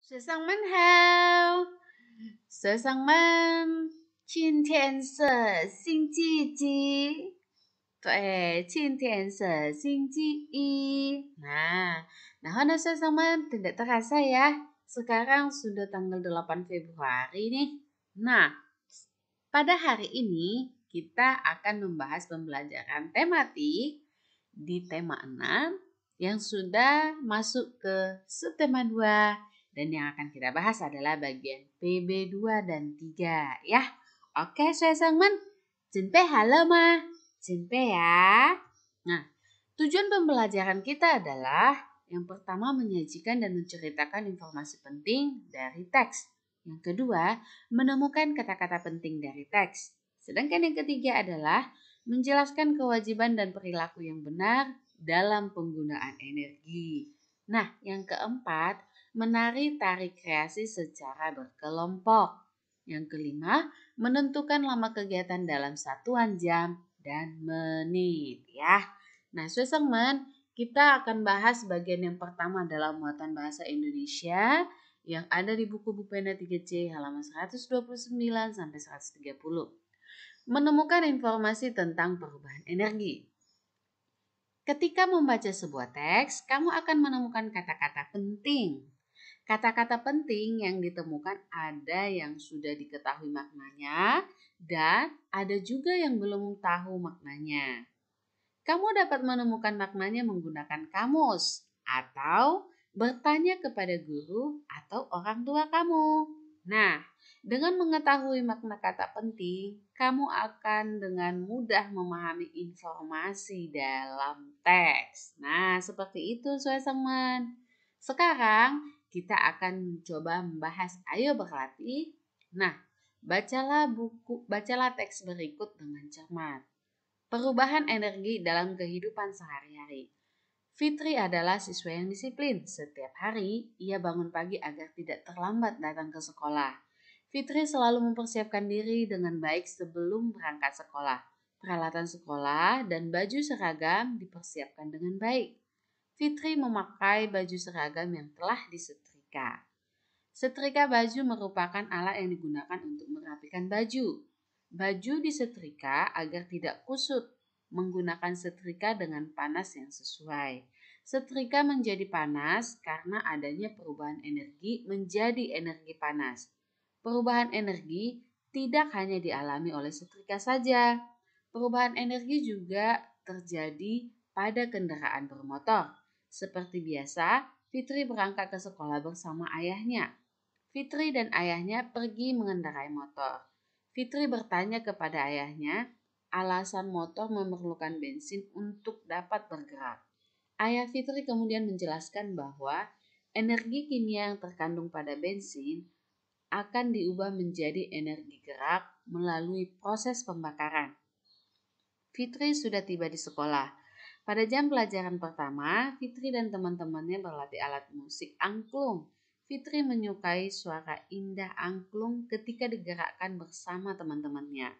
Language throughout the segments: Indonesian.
学生们好，学生们，今天是星期几？对，今天是星期一. Nah,学生们 tidak terasa ya, sekarang sudah tanggal 8 Februari nih. Nah, pada hari ini kita akan membahas pembelajaran tematik di tema 6 yang sudah masuk ke subtema 2. Dan yang akan kita bahas adalah bagian PB2 dan 3 ya. Oke, 学生们，准备好了吗？准备ya. Nah, tujuan pembelajaran kita adalah yang pertama menyajikan dan menceritakan informasi penting dari teks. Yang kedua, menemukan kata-kata penting dari teks. Sedangkan yang ketiga adalah menjelaskan kewajiban dan perilaku yang benar dalam penggunaan energi. Nah, yang keempat, menari tari kreasi secara berkelompok. Yang kelima, menentukan lama kegiatan dalam satuan jam dan menit ya. Nah, semen, kita akan bahas bagian yang pertama dalam muatan bahasa Indonesia yang ada di buku Bupena 3C halaman 129 sampai 130. Menemukan informasi tentang perubahan energi. Ketika membaca sebuah teks, kamu akan menemukan kata-kata penting. Kata-kata penting yang ditemukan ada yang sudah diketahui maknanya dan ada juga yang belum tahu maknanya. Kamu dapat menemukan maknanya menggunakan kamus atau bertanya kepada guru atau orang tua kamu. Nah, dengan mengetahui makna kata penting, kamu akan dengan mudah memahami informasi dalam teks. Nah, seperti itu teman. Sekarang kita akan coba membahas ayo berlatih. Nah, bacalah teks berikut dengan cermat. Perubahan energi dalam kehidupan sehari-hari. Fitri adalah siswa yang disiplin. Setiap hari, ia bangun pagi agar tidak terlambat datang ke sekolah. Fitri selalu mempersiapkan diri dengan baik sebelum berangkat sekolah. Peralatan sekolah dan baju seragam dipersiapkan dengan baik. Fitri memakai baju seragam yang telah disetrika. Setrika baju merupakan alat yang digunakan untuk merapikan baju. Baju disetrika agar tidak kusut, menggunakan setrika dengan panas yang sesuai. Setrika menjadi panas karena adanya perubahan energi menjadi energi panas. Perubahan energi tidak hanya dialami oleh setrika saja. Perubahan energi juga terjadi pada kendaraan bermotor. Seperti biasa, Fitri berangkat ke sekolah bersama ayahnya. Fitri dan ayahnya pergi mengendarai motor. Fitri bertanya kepada ayahnya, alasan motor memerlukan bensin untuk dapat bergerak. Ayah Fitri kemudian menjelaskan bahwa energi kimia yang terkandung pada bensin akan diubah menjadi energi gerak melalui proses pembakaran. Fitri sudah tiba di sekolah. Pada jam pelajaran pertama, Fitri dan teman-temannya berlatih alat musik angklung. Fitri menyukai suara indah angklung ketika digerakkan bersama teman-temannya.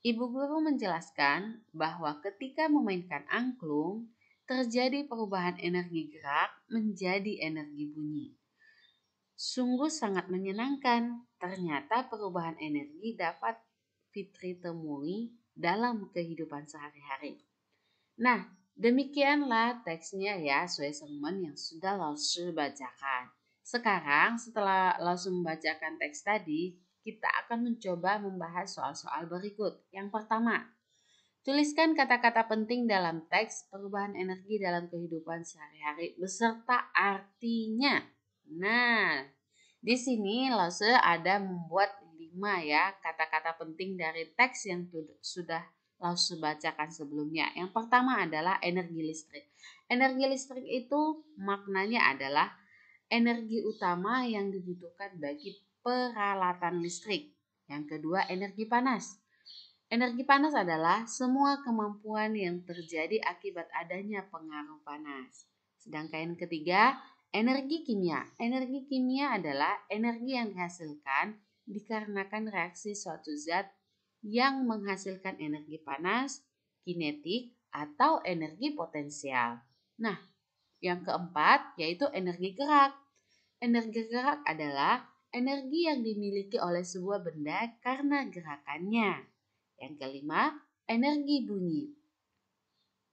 Ibu guru menjelaskan bahwa ketika memainkan angklung, terjadi perubahan energi gerak menjadi energi bunyi. Sungguh sangat menyenangkan. Ternyata perubahan energi dapat Fitri temui dalam kehidupan sehari-hari. Nah, demikianlah teksnya ya, semen yang sudah Laosu bacakan. Sekarang setelah Laosu membacakan teks tadi, kita akan mencoba membahas soal-soal berikut. Yang pertama, tuliskan kata-kata penting dalam teks perubahan energi dalam kehidupan sehari-hari beserta artinya. Nah, di sini Laosu ada membuat 5 ya kata-kata penting dari teks yang sudah Laosu bacakan sebelumnya. Yang pertama adalah energi listrik. Energi listrik itu maknanya adalah energi utama yang dibutuhkan bagi peralatan listrik. Yang kedua, energi panas. Energi panas adalah semua kemampuan yang terjadi akibat adanya pengaruh panas. Sedangkan yang ketiga, energi kimia. Energi kimia adalah energi yang dihasilkan dikarenakan reaksi suatu zat yang menghasilkan energi panas, kinetik, atau energi potensial. Nah, yang keempat yaitu energi gerak. Energi gerak adalah energi yang dimiliki oleh sebuah benda karena gerakannya. Yang kelima, energi bunyi.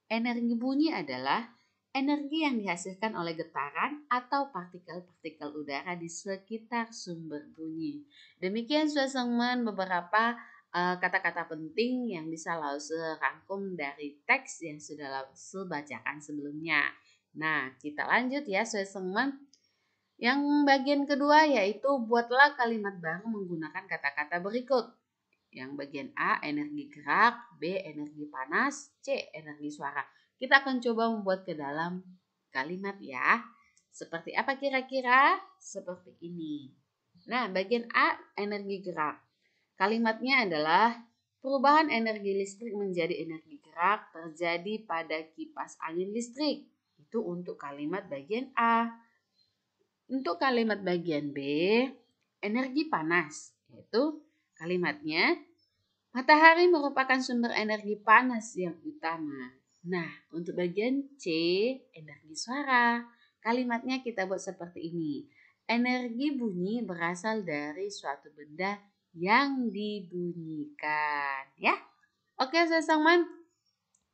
Energi bunyi adalah energi yang dihasilkan oleh getaran atau partikel-partikel udara di sekitar sumber bunyi. Demikian suasana beberapa kata-kata penting yang bisa Lause rangkum dari teks yang sudah Lause bacakan sebelumnya. Nah, kita lanjut ya suasana. Yang bagian kedua yaitu buatlah kalimat baru menggunakan kata-kata berikut. Yang bagian A energi gerak, B energi panas, C energi suara. Kita akan coba membuat ke dalam kalimat ya. Seperti apa kira-kira? Seperti ini. Nah, bagian A energi gerak. Kalimatnya adalah perubahan energi listrik menjadi energi gerak terjadi pada kipas angin listrik. Itu untuk kalimat bagian A. Untuk kalimat bagian B, energi panas, yaitu kalimatnya matahari merupakan sumber energi panas yang utama. Nah, untuk bagian C, energi suara. Kalimatnya kita buat seperti ini. Energi bunyi berasal dari suatu benda yang dibunyikan. Ya, oke Sesongman.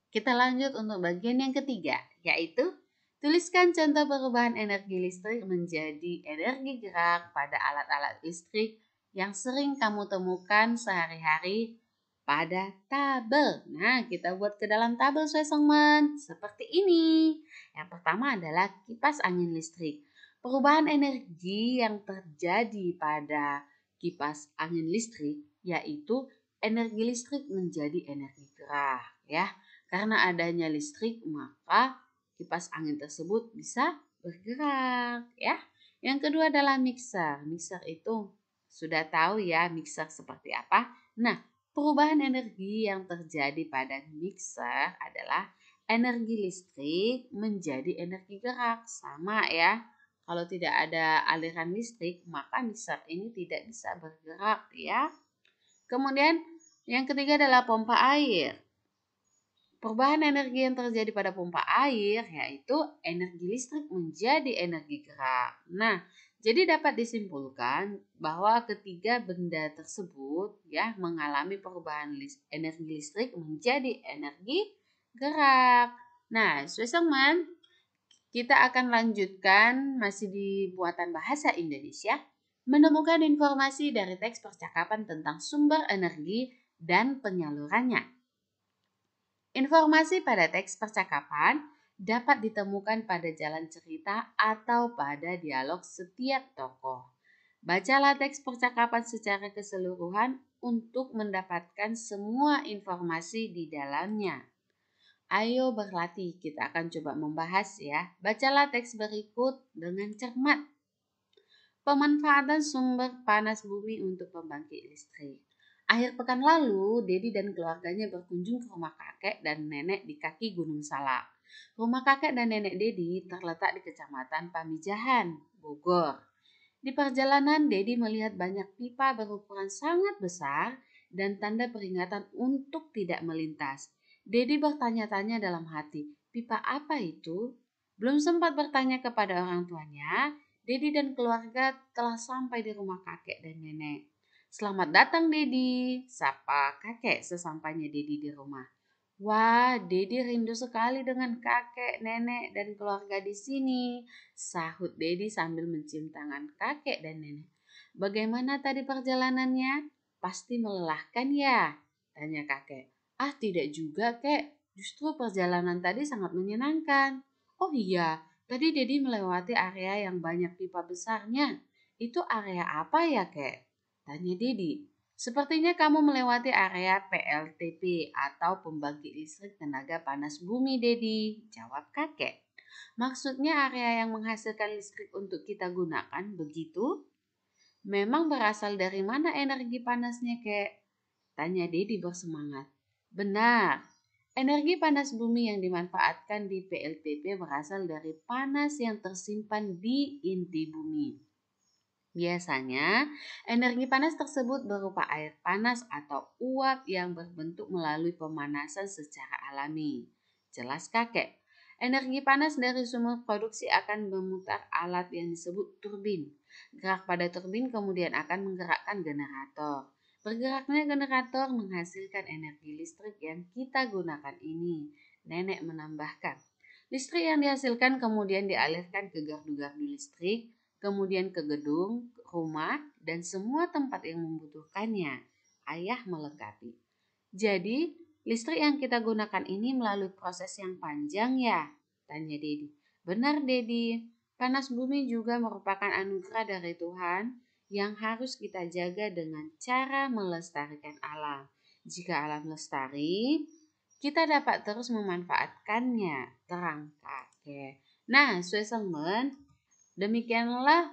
Kita lanjut untuk bagian yang ketiga, yaitu tuliskan contoh perubahan energi listrik menjadi energi gerak pada alat-alat listrik yang sering kamu temukan sehari-hari pada tabel. Nah, kita buat ke dalam tabel Sesongman seperti ini. Yang pertama adalah kipas angin listrik. Perubahan energi yang terjadi pada kipas angin listrik yaitu energi listrik menjadi energi gerak ya. Karena adanya listrik, maka kipas angin tersebut bisa bergerak ya. Yang kedua adalah mixer. Mixer itu sudah tahu ya mixer seperti apa. Nah, perubahan energi yang terjadi pada mixer adalah energi listrik menjadi energi gerak. Sama ya. Kalau tidak ada aliran listrik, maka mixer ini tidak bisa bergerak ya. Kemudian yang ketiga adalah pompa air. Perubahan energi yang terjadi pada pompa air yaitu energi listrik menjadi energi gerak. Nah, jadi dapat disimpulkan bahwa ketiga benda tersebut ya mengalami perubahan energi listrik menjadi energi gerak. Nah, Sesongman, kita akan lanjutkan masih di buatan bahasa Indonesia, menemukan informasi dari teks percakapan tentang sumber energi dan penyalurannya. Informasi pada teks percakapan dapat ditemukan pada jalan cerita atau pada dialog setiap tokoh. Bacalah teks percakapan secara keseluruhan untuk mendapatkan semua informasi di dalamnya. Ayo berlatih, kita akan coba membahas ya. Bacalah teks berikut dengan cermat. Pemanfaatan sumber panas bumi untuk pembangkit listrik. Akhir pekan lalu, Dedi dan keluarganya berkunjung ke rumah kakek dan nenek di kaki Gunung Salak. Rumah kakek dan nenek Dedi terletak di Kecamatan Pamijahan, Bogor. Di perjalanan, Dedi melihat banyak pipa berukuran sangat besar dan tanda peringatan untuk tidak melintas. Dedi bertanya-tanya dalam hati, pipa apa itu? Belum sempat bertanya kepada orang tuanya, Dedi dan keluarga telah sampai di rumah kakek dan nenek. Selamat datang Dedi, sapa kakek sesampainya Dedi di rumah. Wah, Dedi rindu sekali dengan kakek, nenek, dan keluarga di sini, sahut Dedi sambil mencium tangan kakek dan nenek. Bagaimana tadi perjalanannya? Pasti melelahkan ya? Tanya kakek. Ah, tidak juga kek, justru perjalanan tadi sangat menyenangkan. Oh iya, tadi Dedi melewati area yang banyak pipa besarnya. Itu area apa ya kek? Tanya Dedi. Sepertinya kamu melewati area PLTP atau pembangkit listrik tenaga panas bumi, Dedi. Jawab kakek. Maksudnya area yang menghasilkan listrik untuk kita gunakan, begitu? Memang berasal dari mana energi panasnya, kek? Tanya Dedi bersemangat. Benar, energi panas bumi yang dimanfaatkan di PLTP berasal dari panas yang tersimpan di inti bumi. Biasanya, energi panas tersebut berupa air panas atau uap yang berbentuk melalui pemanasan secara alami. Jelas kakek. Energi panas dari sumber produksi akan memutar alat yang disebut turbin. Gerak pada turbin kemudian akan menggerakkan generator. Bergeraknya generator menghasilkan energi listrik yang kita gunakan ini. Nenek menambahkan. Listrik yang dihasilkan kemudian dialirkan ke gardu-gardu listrik, kemudian ke gedung, rumah, dan semua tempat yang membutuhkannya. Ayah melengkapi. Jadi, listrik yang kita gunakan ini melalui proses yang panjang ya? Tanya Dedi. Benar Dedi, panas bumi juga merupakan anugerah dari Tuhan yang harus kita jaga dengan cara melestarikan alam. Jika alam lestari, kita dapat terus memanfaatkannya. Terang kakek. Nah, Sueselmen, demikianlah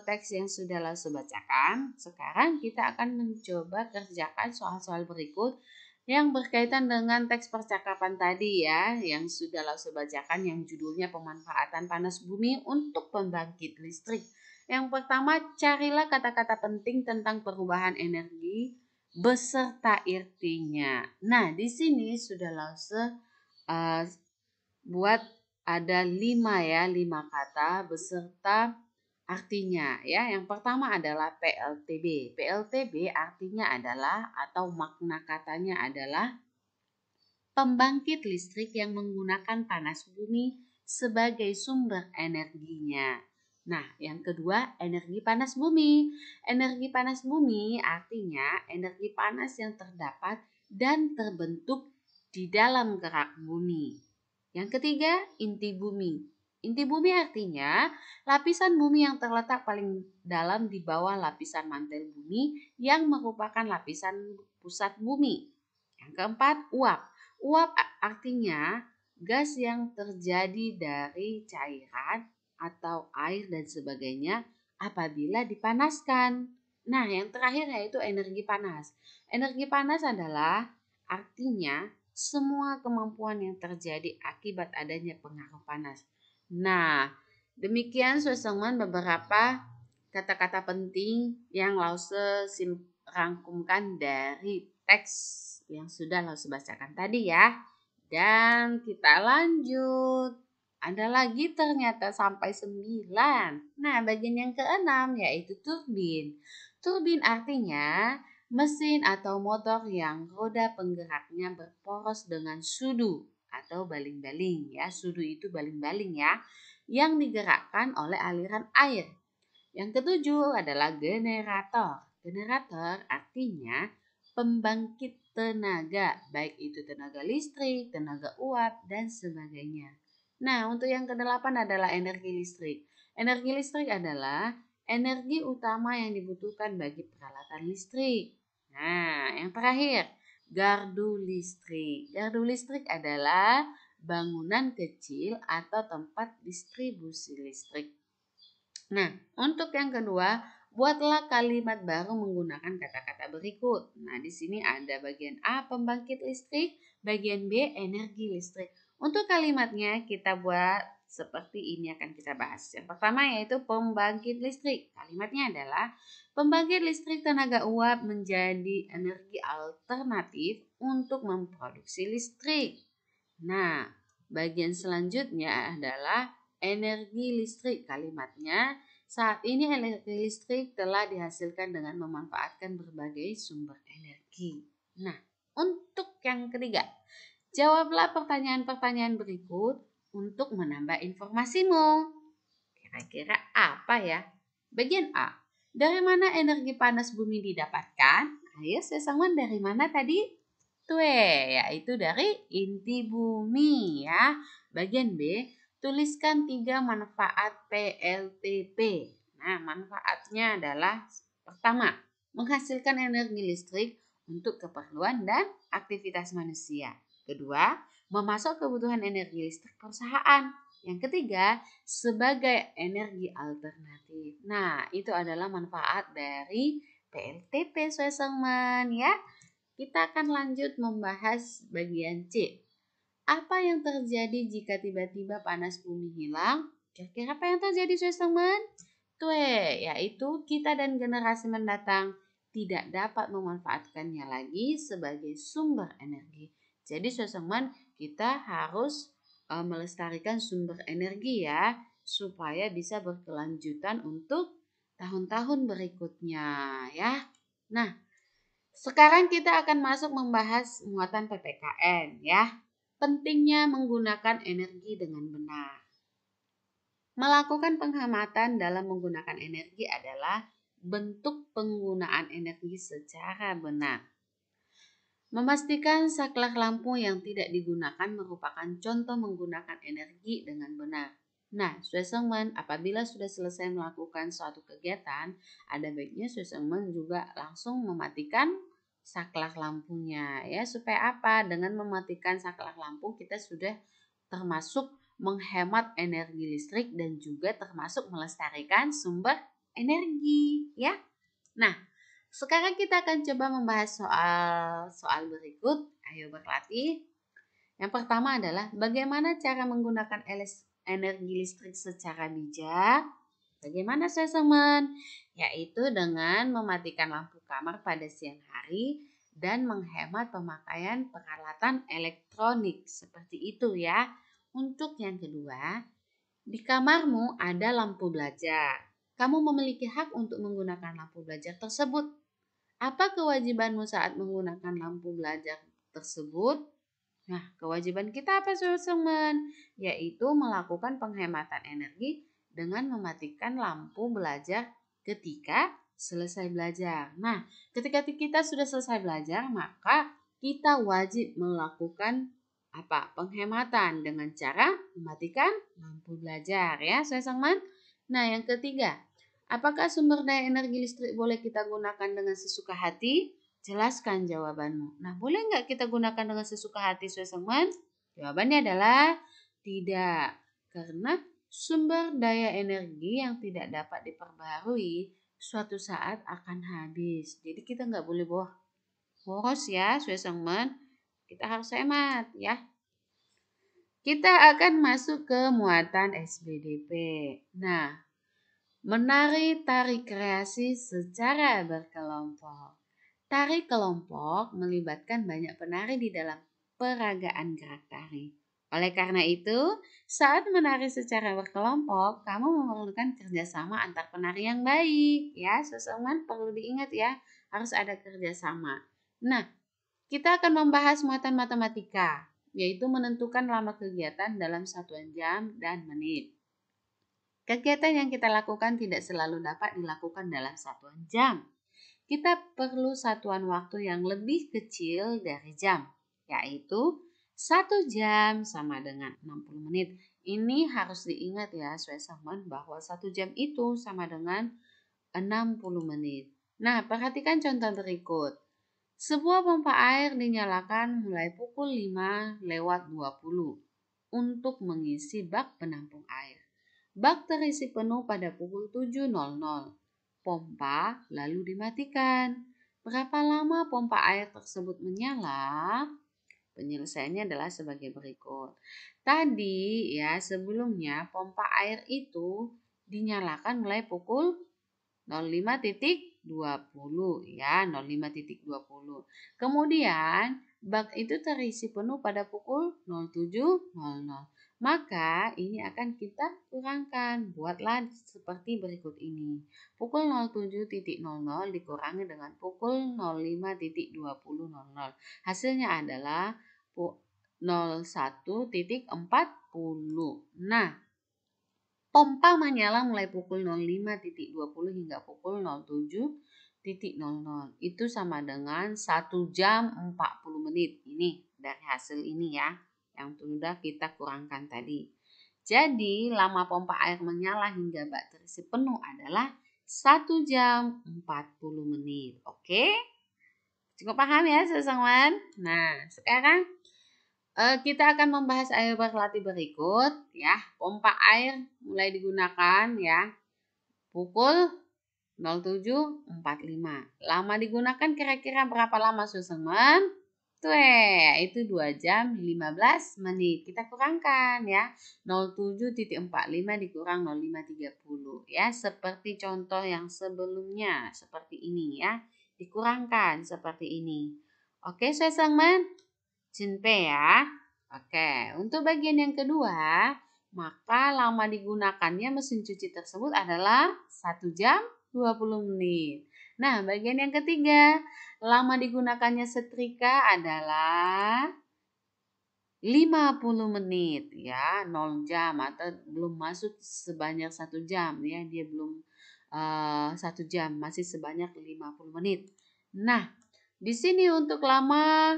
teks yang sudah Lause bacakan. Sekarang kita akan mencoba kerjakan soal-soal berikut yang berkaitan dengan teks percakapan tadi ya, yang sudah Lause bacakan yang judulnya pemanfaatan panas bumi untuk pembangkit listrik. Yang pertama, carilah kata-kata penting tentang perubahan energi beserta artinya. Nah, di sini sudah Lause buat ada 5 kata beserta artinya ya. Yang pertama adalah PLTB. PLTB artinya adalah atau makna katanya adalah pembangkit listrik yang menggunakan panas bumi sebagai sumber energinya. Nah, yang kedua, energi panas bumi. Energi panas bumi artinya energi panas yang terdapat dan terbentuk di dalam gerak bumi. Yang ketiga, inti bumi. Inti bumi artinya lapisan bumi yang terletak paling dalam di bawah lapisan mantel bumi yang merupakan lapisan pusat bumi. Yang keempat, uap. Uap artinya gas yang terjadi dari cairan atau air dan sebagainya apabila dipanaskan. Nah, yang terakhir yaitu energi panas. Energi panas adalah artinya semua kemampuan yang terjadi akibat adanya pengaruh panas. Nah, demikian Sueselman beberapa kata-kata penting yang Lause rangkumkan dari teks yang sudah Lause bacakan tadi ya. Dan kita lanjut. Ada lagi ternyata sampai 9. Nah, bagian yang keenam yaitu turbin. Turbin artinya mesin atau motor yang roda penggeraknya berporos dengan sudu atau baling-baling ya. Sudu itu baling-baling ya, yang digerakkan oleh aliran air. Yang ketujuh adalah generator. Generator artinya pembangkit tenaga, baik itu tenaga listrik, tenaga uap, dan sebagainya. Nah, untuk yang kedelapan adalah energi listrik. Energi listrik adalah energi utama yang dibutuhkan bagi peralatan listrik. Nah, yang terakhir, gardu listrik. Gardu listrik adalah bangunan kecil atau tempat distribusi listrik. Nah, untuk yang kedua, buatlah kalimat baru menggunakan kata-kata berikut. Nah, di sini ada bagian A, pembangkit listrik, bagian B, energi listrik. Untuk kalimatnya kita buat seperti ini akan kita bahas. Yang pertama yaitu pembangkit listrik. Kalimatnya adalah pembangkit listrik tenaga uap menjadi energi alternatif untuk memproduksi listrik. Nah, bagian selanjutnya adalah energi listrik. Kalimatnya, saat ini energi listrik telah dihasilkan dengan memanfaatkan berbagai sumber energi. Nah, untuk yang ketiga, jawablah pertanyaan-pertanyaan berikut untuk menambah informasimu. Kira-kira apa ya? Bagian A. Dari mana energi panas bumi didapatkan? Ayo sesamaan dari mana tadi? Yaitu dari inti bumi ya. Bagian B, tuliskan 3 manfaat PLTP. Nah, manfaatnya adalah pertama, menghasilkan energi listrik untuk keperluan dan aktivitas manusia. Kedua, memasok kebutuhan energi listrik perusahaan. Yang ketiga, sebagai energi alternatif. Nah, itu adalah manfaat dari PLTP Sueselman ya. Kita akan lanjut membahas bagian C. Apa yang terjadi jika tiba-tiba panas bumi hilang? Kira-kira apa yang terjadi teman-teman? Yaitu kita dan generasi mendatang tidak dapat memanfaatkannya lagi sebagai sumber energi. Jadi teman-teman, kita harus melestarikan sumber energi ya, supaya bisa berkelanjutan untuk tahun-tahun berikutnya ya. Nah, sekarang kita akan masuk membahas muatan PPKN ya. Pentingnya menggunakan energi dengan benar. Melakukan penghematan dalam menggunakan energi adalah bentuk penggunaan energi secara benar. Memastikan saklar lampu yang tidak digunakan merupakan contoh menggunakan energi dengan benar. Nah, Swesenman apabila sudah selesai melakukan suatu kegiatan, ada baiknya Swesenman juga langsung mematikan saklar lampunya ya. Supaya apa? Dengan mematikan saklar lampu kita sudah termasuk menghemat energi listrik dan juga termasuk melestarikan sumber energi ya. Nah, sekarang kita akan coba membahas soal berikut. Ayo berlatih. Yang pertama adalah bagaimana cara menggunakan energi listrik secara bijak. Bagaimana teman? Yaitu dengan mematikan lampu kamar pada siang hari dan menghemat pemakaian peralatan elektronik. Seperti itu ya. Untuk yang kedua, di kamarmu ada lampu belajar. Kamu memiliki hak untuk menggunakan lampu belajar tersebut. Apa kewajibanmu saat menggunakan lampu belajar tersebut? Nah, kewajiban kita apa, teman? Yaitu melakukan penghematan energi dengan mematikan lampu belajar ketika selesai belajar. Nah, ketika kita sudah selesai belajar, maka kita wajib melakukan apa? Penghematan dengan cara mematikan lampu belajar ya, teman. Nah, yang ketiga, apakah sumber daya energi listrik boleh kita gunakan dengan sesuka hati? Jelaskan jawabanmu. Nah, boleh nggak kita gunakan dengan sesuka hati, teman? Jawabannya adalah tidak. Karena sumber daya energi yang tidak dapat diperbarui suatu saat akan habis. Jadi kita nggak boleh boros ya, teman. Kita harus hemat ya. Kita akan masuk ke muatan SBDP. Nah, menari tari kreasi secara berkelompok. Tari kelompok melibatkan banyak penari di dalam peragaan gerak tari. Oleh karena itu, saat menari secara berkelompok, kamu memerlukan kerjasama antar penari yang baik. Ya, seseorang perlu diingat ya, harus ada kerjasama. Nah, kita akan membahas muatan matematika, yaitu menentukan lama kegiatan dalam satuan jam dan menit. Kegiatan yang kita lakukan tidak selalu dapat dilakukan dalam satuan jam. Kita perlu satuan waktu yang lebih kecil dari jam, yaitu 1 jam sama dengan 60 menit. Ini harus diingat ya, teman, bahwa 1 jam itu sama dengan 60 menit. Nah, perhatikan contoh berikut. Sebuah pompa air dinyalakan mulai pukul 5:20 untuk mengisi bak penampung air. Bak terisi penuh pada pukul 7:00. Pompa lalu dimatikan. Berapa lama pompa air tersebut menyala? Penyelesaiannya adalah sebagai berikut. Tadi ya sebelumnya pompa air itu dinyalakan mulai pukul 05.20 ya, 05.20. Kemudian bak itu terisi penuh pada pukul 07.00. Maka ini akan kita kurangkan. Buatlah seperti berikut ini. Pukul 07.00 dikurangi dengan pukul 05.20.00. Hasilnya adalah 01.40. Nah, pompa menyala mulai pukul 05.20 hingga pukul 07.00. Itu sama dengan 1 jam 40 menit. Ini dari hasil ini ya, yang sudah kita kurangkan tadi. Jadi, lama pompa air menyala hingga bak terisi penuh adalah 1 jam 40 menit. Oke? Cukup paham ya, teman-teman? Nah, sekarang kita akan membahas air berlatih berikut ya. Pompa air mulai digunakan ya pukul 07.45. Lama digunakan kira-kira berapa lama, teman? Tuh itu 2 jam 15 menit. Kita kurangkan ya. 07.45 dikurang 05.30 ya. Seperti contoh yang sebelumnya. Seperti ini ya. Dikurangkan seperti ini. Oke, teman? Jinpe ya. Oke, untuk bagian yang kedua, maka lama digunakannya mesin cuci tersebut adalah 1 jam 20 menit. Nah, bagian yang ketiga, lama digunakannya setrika adalah 50 menit ya, 0 jam atau belum masuk sebanyak 1 jam ya, dia belum 1 jam, masih sebanyak 50 menit. Nah, di sini untuk lama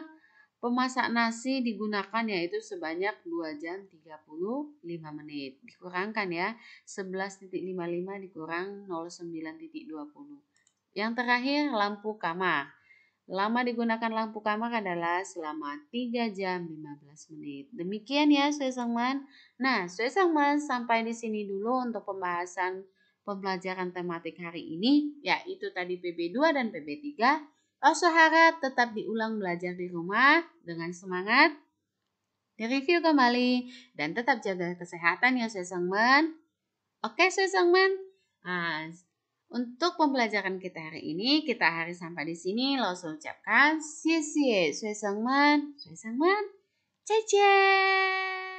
pemasak nasi digunakan yaitu sebanyak 2 jam 35 menit. Dikurangkan ya, 11.55 dikurang 09.20. Yang terakhir lampu kamar. Lama digunakan lampu kamar adalah selama 3 jam 15 menit. Demikian ya Suesengman. Nah, Suesengman sampai di sini dulu untuk pembahasan pembelajaran tematik hari ini, yaitu tadi PB2 dan PB3. Oso harap tetap diulang belajar di rumah dengan semangat, direview kembali, dan tetap jaga kesehatan ya Suesengman. Oke Suesengman. Nah, untuk pembelajaran kita hari ini, kita hari sampai di sini. Langsung ucapkan, 谢谢学生们，学生们，再见。